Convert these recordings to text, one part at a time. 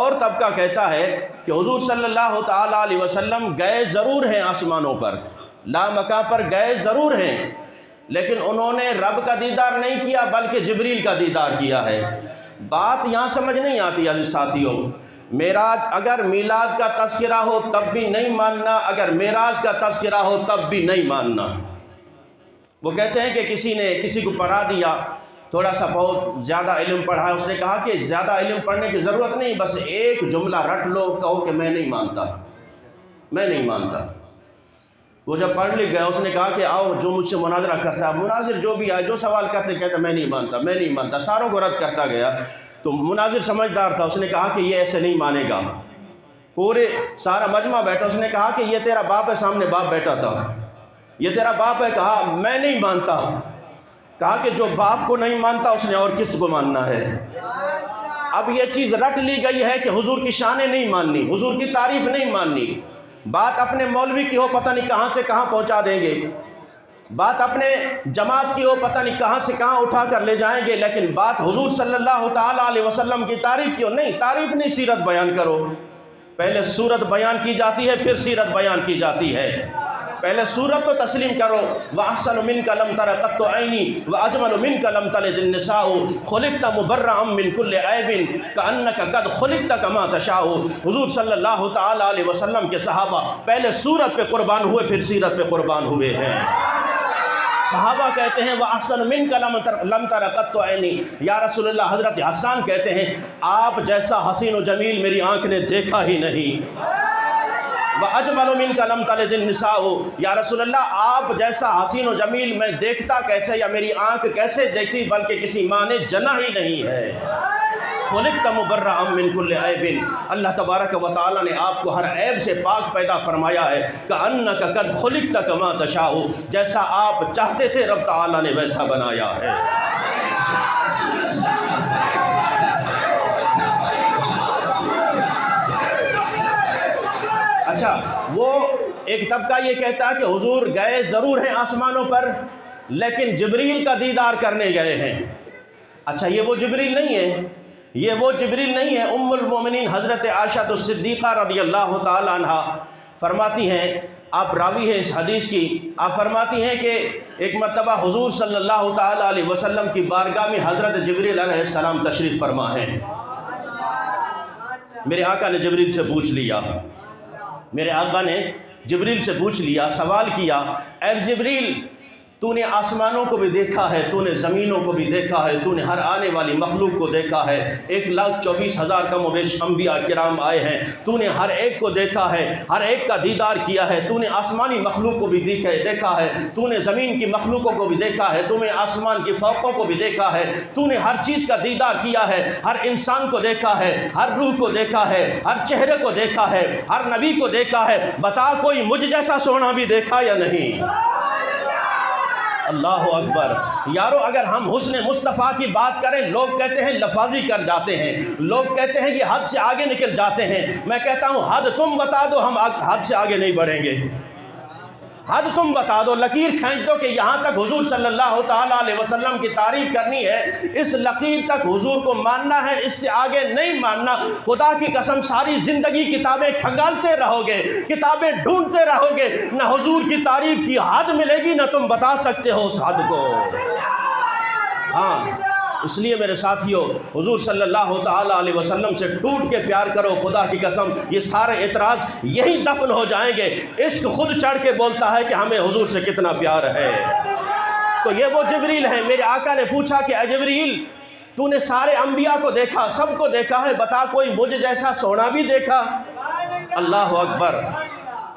اور طبقہ کہتا ہے کہ حضور صلی اللہ تعالیٰ علیہ وسلم گئے ضرور ہیں آسمانوں پر، لامکاں پر گئے ضرور ہیں، لیکن انہوں نے رب کا دیدار نہیں کیا بلکہ جبریل کا دیدار کیا ہے۔ بات یہاں سمجھ نہیں آتی عزیز ساتھیوں، معراج اگر میلاد کا تذکرہ ہو تب بھی نہیں ماننا، اگر معراج کا تذکرہ ہو تب بھی نہیں ماننا۔ وہ کہتے ہیں کہ کسی نے کسی کو پڑھا دیا، تھوڑا سا بہت زیادہ علم پڑھا ہے، اس نے کہا کہ زیادہ علم پڑھنے کی ضرورت نہیں، بس ایک جملہ رٹ لو، کہو کہ میں نہیں مانتا، میں نہیں مانتا۔ وہ جب پڑھ لکھ گیا، اس نے کہا کہ آؤ جو مجھ سے مناظرہ کرتا ہے، مناظر جو بھی آئے جو سوال کرتے کہتا میں نہیں مانتا، میں نہیں مانتا، ساروں کو رد کرتا گیا۔ تو مناظر سمجھدار تھا، اس نے کہا کہ یہ ایسے نہیں مانے گا۔ پورے سارا مجمع بیٹھا، اس نے کہا کہ یہ تیرا باپ ہے، سامنے باپ بیٹھا تھا، یہ تیرا باپ ہے؟ کہا میں نہیں مانتا۔ کہا کہ جو باپ کو نہیں مانتا اس نے اور کس کو ماننا ہے؟ اب یہ چیز رٹ لی گئی ہے کہ حضور کی شانیں نہیں ماننی، حضور کی تعریف نہیں ماننی۔ بات اپنے مولوی کی ہو پتہ نہیں کہاں سے کہاں پہنچا دیں گے، بات اپنے جماعت کی ہو پتہ نہیں کہاں سے کہاں اٹھا کر لے جائیں گے، لیکن بات حضور صلی اللہ تعالیٰ علیہ وسلم کی تعریف کی ہو، نہیں، تعریف نہیں، سیرت بیان کرو۔ پہلے سورت بیان کی جاتی ہے پھر سیرت بیان کی جاتی ہے۔ پہلے سورت تو تسلیم کرو، وَأَحْسَنُ مِنْكَ لَمْ تَرَ قَطُّ عَيْنِي وَأَجْمَلُ مِنْكَ لَمْ تَلِدِ النِّسَاءُ خُلِقْتَ مُبَرَّأً مِنْ كُلِّ عَيْبٍ كَأَنَّكَ قَدْ خُلِقْتَ كَمَا تَشَاءُ۔ حضور صلی اللہ تعالیٰ علیہ وسلم کے صحابہ پہلے سورت پہ قربان ہوئے پھر سیرت پہ قربان ہوئے ہیں۔ صحابہ کہتے ہیں وَأَحْسَنُ مِنْكَ لَمْ تَرَ قَطُّ عَيْنِي، یا رسول اللہ، حضرت حسان کہتے ہیں آپ جیسا حسین و جمیل میری آنکھ نے دیکھا ہی نہیں۔ وَأَجْمَلُ مِنْكَ لَمْ تَلِدِ النِّسَاءُ، یا رسول اللہ آپ جیسا حسین و جمیل میں دیکھتا کیسے یا میری آنکھ کیسے دیکھتی، بلکہ کسی ماں نے جنا ہی نہیں ہے۔ خُلِقْتَ مُبَرَّأً مِنْ كُلِّ عَيْبٍ، اللہ تبارک و تعالیٰ نے آپ کو ہر عیب سے پاک پیدا فرمایا ہے۔ كَأَنَّكَ قَدْ خُلِقْتَ كَمَا تَشَاءُ، جیسا آپ چاہتے تھے رب تعالیٰ نے ویسا بنایا ہے۔ اچھا، وہ ایک طبقہ یہ کہتا ہے کہ حضور گئے ضرور ہیں آسمانوں پر لیکن جبریل کا دیدار کرنے گئے ہیں۔ اچھا، یہ وہ جبریل نہیں ہے، یہ وہ جبریل نہیں ہے۔ ام المومنین حضرت عائشہ الصدیقہ رضی اللہ تعالی عنہ فرماتی ہیں، آپ راوی ہیں اس حدیث کی، آپ فرماتی ہیں کہ ایک مرتبہ حضور صلی اللہ تعالی علیہ وسلم کی بارگاہ میں حضرت جبریل علیہ السلام تشریف فرما ہیں۔ میرے آقا نے جبریل سے پوچھ لیا، میرے آقا نے جبریل سے پوچھ لیا، سوال کیا، اے جبریل تو نے آسمانوں کو بھی دیکھا ہے، تو نے زمینوں کو بھی دیکھا ہے، تو نے ہر آنے والی مخلوق کو دیکھا ہے، 1,24,000 کم و بیش انبیاء کرام آئے ہیں، تو نے ہر ایک کو دیکھا ہے، ہر ایک کا دیدار کیا ہے، تو نے آسمانی مخلوق کو بھی دیکھا ہے، تو نے زمین کی مخلوقوں کو بھی دیکھا ہے، تو نے آسمان کی فوقوں کو بھی دیکھا ہے، تو نے ہر چیز کا دیدار کیا ہے، ہر انسان کو دیکھا ہے، ہر روح کو دیکھا ہے، ہر چہرے کو دیکھا ہے، ہر نبی کو دیکھا ہے، بتا کوئی مجھ جیسا سونا بھی دیکھا یا نہیں؟ اللہ اکبر۔ یارو اگر ہم حسن مصطفیٰ کی بات کریں، لوگ کہتے ہیں لفاظی کر جاتے ہیں، لوگ کہتے ہیں یہ حد سے آگے نکل جاتے ہیں۔ میں کہتا ہوں حد تم بتا دو، ہم حد سے آگے نہیں بڑھیں گے۔ حد تم بتا دو، لکیر کھینچ دو کہ یہاں تک حضور صلی اللہ تعالیٰ علیہ وسلم کی تعریف کرنی ہے، اس لکیر تک حضور کو ماننا ہے، اس سے آگے نہیں ماننا۔ خدا کی قسم ساری زندگی کتابیں کھنگالتے رہو گے، کتابیں ڈھونڈتے رہو گے، نہ حضور کی تعریف کی حد ملے گی، نہ تم بتا سکتے ہو اس حد کو۔ ہاں، اس لیے میرے ساتھیوں، حضور صلی اللہ تعالیٰ علیہ وسلم سے ٹوٹ کے پیار کرو، خدا کی قسم یہ سارے اعتراض یہی دفن ہو جائیں گے۔ عشق خود چڑھ کے بولتا ہے کہ ہمیں حضور سے کتنا پیار ہے۔ تو یہ وہ جبریل ہیں۔ میرے آقا نے پوچھا کہ اے جبریل تو نے سارے انبیاء کو دیکھا، سب کو دیکھا ہے، بتا کوئی مجھ جیسا سونا بھی دیکھا؟ اللہ اکبر۔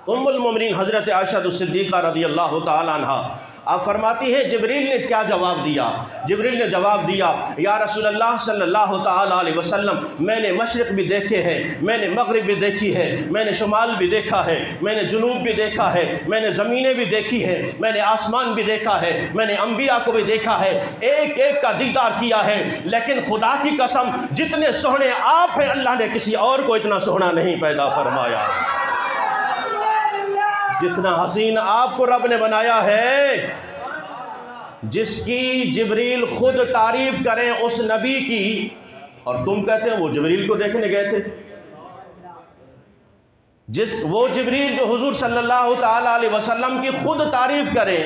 ام المومنین حضرت عائشہ الصدیقہ رضی اللہ تعالی عنہ آپ فرماتی ہے جبریل نے کیا جواب دیا؟ جبریل نے جواب دیا، یا رسول اللہ صلی اللہ تعالیٰ علیہ وسلم میں نے مشرق بھی دیکھے ہیں، میں نے مغرب بھی دیکھی ہے، میں نے شمال بھی دیکھا ہے، میں نے جنوب بھی دیکھا ہے، میں نے زمینیں بھی دیکھی ہے، میں نے آسمان بھی دیکھا ہے، میں نے انبیاء کو بھی دیکھا ہے، ایک ایک کا دیدار کیا ہے، لیکن خدا کی قسم جتنے سوہنے آپ ہیں اللہ نے کسی اور کو اتنا سوہنا نہیں پیدا فرمایا۔ جتنا حسین آپ کو رب نے بنایا ہے، جس کی جبریل خود تعریف کریں اس نبی کی، اور تم کہتے ہیں وہ جبریل کو دیکھنے گئے تھے۔ وہ جبریل جو حضور صلی اللہ تعالیٰ علیہ وسلم کی خود تعریف کرے،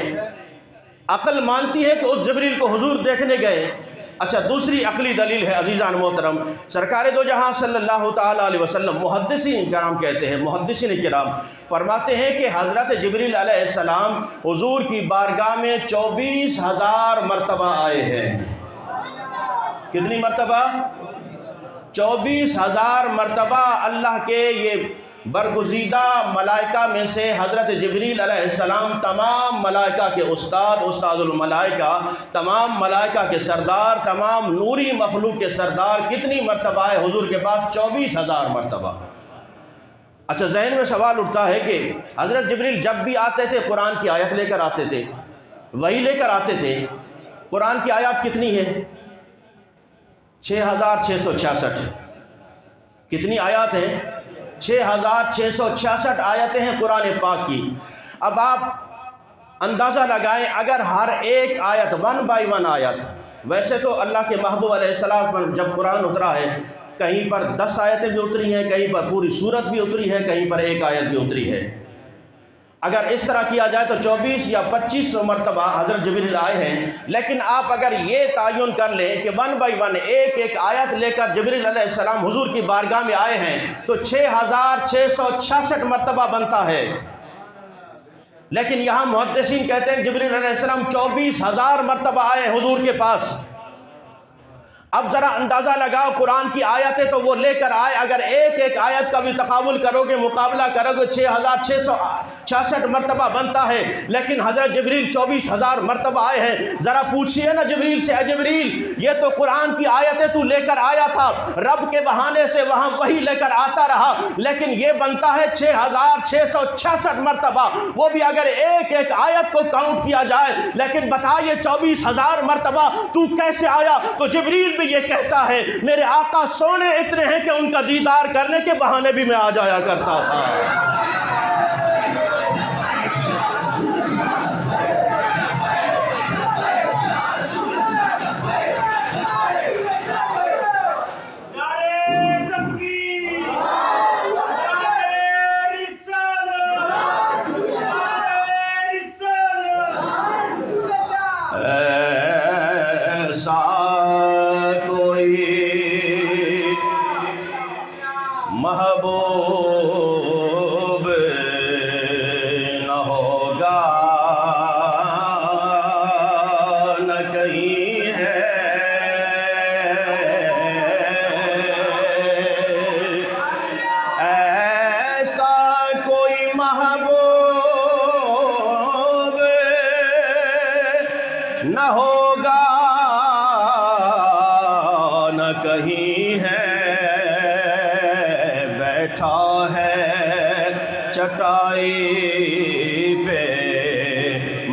عقل مانتی ہے کہ اس جبریل کو حضور دیکھنے گئے۔ اچھا، دوسری عقلی دلیل ہے عزیزان محترم، سرکار دو جہاں صلی اللہ تعالیٰ علیہ وسلم، محدثین کرام کہتے ہیں، محدثین کرام فرماتے ہیں کہ حضرت جبریل علیہ السلام حضور کی بارگاہ میں 24,000 مرتبہ آئے ہیں۔ کتنی مرتبہ؟ 24,000 مرتبہ اللہ کے یہ برگزیدہ ملائکہ میں سے حضرت جبریل علیہ السلام تمام ملائکہ کے استاد الملائکہ، تمام ملائکہ کے سردار، تمام نوری مخلوق کے سردار کتنی مرتبہ آئے حضور کے پاس؟ 24,000 مرتبہ۔ اچھا، ذہن میں سوال اٹھتا ہے کہ حضرت جبریل جب بھی آتے تھے قرآن کی آیت لے کر آتے تھے، وہی لے کر آتے تھے۔ قرآن کی آیات کتنی ہے؟ 6,666۔ کتنی آیات ہیں؟ 6,666 آیتیں ہیں قرآن پاک کی۔ اب آپ اندازہ لگائیں، اگر ہر ایک آیت 1 بائی 1 آیت، ویسے تو اللہ کے محبوب علیہ السلام پر جب قرآن اترا ہے کہیں پر 10 آیتیں بھی اتری ہیں، کہیں پر پوری سورت بھی اتری ہے، کہیں پر ایک آیت بھی اتری ہے۔ اگر اس طرح کیا جائے تو 24 یا 25 مرتبہ حضرت جبریل آئے ہیں، لیکن آپ اگر یہ تعین کر لیں کہ 1 بائی 1 ایک ایک آیت لے کر جبریل علیہ السلام حضور کی بارگاہ میں آئے ہیں تو 6,666 مرتبہ بنتا ہے۔ لیکن یہاں محدثین کہتے ہیں جبریل علیہ السلام 24,000 مرتبہ آئے حضور کے پاس۔ اب ذرا اندازہ لگاؤ، قرآن کی آیتیں تو وہ لے کر آئے، اگر ایک ایک آیت کا بھی تقابل کرو گے، مقابلہ کرو گے، 6,666 مرتبہ بنتا ہے، لیکن حضرت جبریل 24,000 مرتبہ آئے ہیں۔ ذرا پوچھئے نا جبریل سے، اے جبریل یہ تو قرآن کی آیتیں تو لے کر آیا تھا، رب کے بہانے سے وہاں وہی لے کر آتا رہا، لیکن یہ بنتا ہے 6,666 مرتبہ، وہ بھی اگر ایک ایک آیت کو کاؤنٹ کیا جائے۔ لیکن بتائیے 24,000 مرتبہ تو کیسے آیا؟ تو جبریل بھی یہ کہتا ہے میرے آقا سونے اتنے ہیں کہ ان کا دیدار کرنے کے بہانے بھی میں آ جایا کرتا تھا۔ محبوب نہ ہوگا نہ کہیں ہے، ایسا کوئی محبوب نہ ہوگا نہ کہیں ہے، بیٹھا ہے چٹائی پہ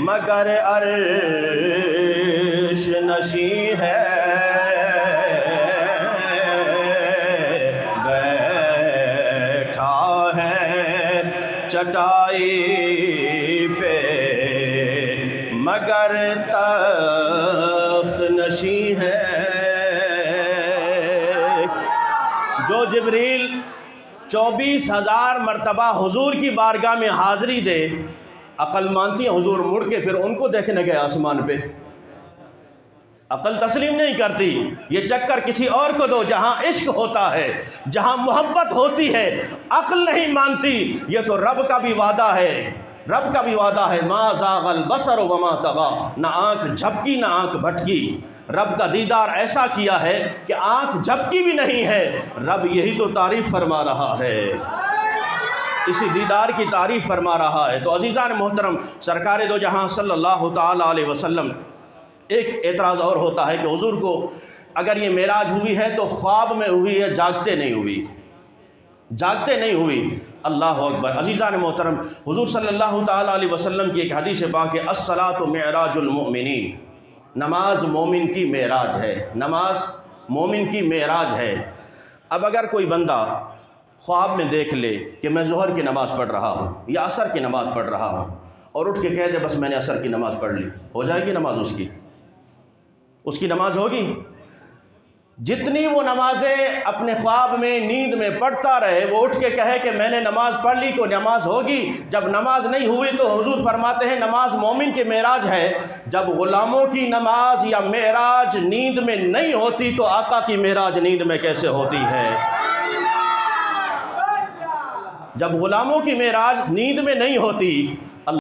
مگر عرش نشیں ہے، بیٹھا ہے چٹائی پہ مگر تخت نشیں ہے۔ جو جبریل 24,000 مرتبہ حضور کی بارگاہ میں حاضری دے، عقل مانتی ہے حضور مڑ کے پھر ان کو دیکھنے گئے آسمان پہ؟ عقل تسلیم نہیں کرتی۔ یہ چکر کسی اور کو دو جہاں عشق ہوتا ہے، جہاں محبت ہوتی ہے، عقل نہیں مانتی۔ یہ تو رب کا بھی وعدہ ہے، رب کا بھی وعدہ ہے، ما زاغ البصر وما طغى، نہ آنکھ جھپکی نہ آنکھ بھٹکی۔ رب کا دیدار ایسا کیا ہے کہ آنکھ جھپکی بھی نہیں ہے۔ رب یہی تو تعریف فرما رہا ہے، اسی دیدار کی تعریف فرما رہا ہے۔ تو عزیزان محترم، سرکار دو جہاں صلی اللہ تعالیٰ علیہ وسلم، ایک اعتراض اور ہوتا ہے کہ حضور کو اگر یہ معراج ہوئی ہے تو خواب میں ہوئی ہے، جاگتے نہیں ہوئی، جاگتے نہیں ہوئی۔ اللہ اکبر۔ عزیزان محترم، حضور صلی اللہ تعالیٰ علیہ وسلم کی ایک حدیث پاک ہے، الصلاۃ معراج المؤمنین، نماز مومن کی معراج ہے، نماز مومن کی معراج ہے۔ اب اگر کوئی بندہ خواب میں دیکھ لے کہ میں ظہر کی نماز پڑھ رہا ہوں یا عصر کی نماز پڑھ رہا ہوں اور اٹھ کے کہہ دے بس میں نے عصر کی نماز پڑھ لی، ہو جائے گی نماز؟ اس کی نماز ہوگی؟ جتنی وہ نمازیں اپنے خواب میں نیند میں پڑھتا رہے، وہ اٹھ کے کہے کہ میں نے نماز پڑھ لی تو نماز ہوگی، جب نماز نہیں ہوئی تو حضور فرماتے ہیں نماز مومن کی معراج ہے۔ جب غلاموں کی نماز یا معراج نیند میں نہیں ہوتی تو آقا کی معراج نیند میں کیسے ہوتی ہے؟ جب غلاموں کی معراج نیند میں نہیں ہوتی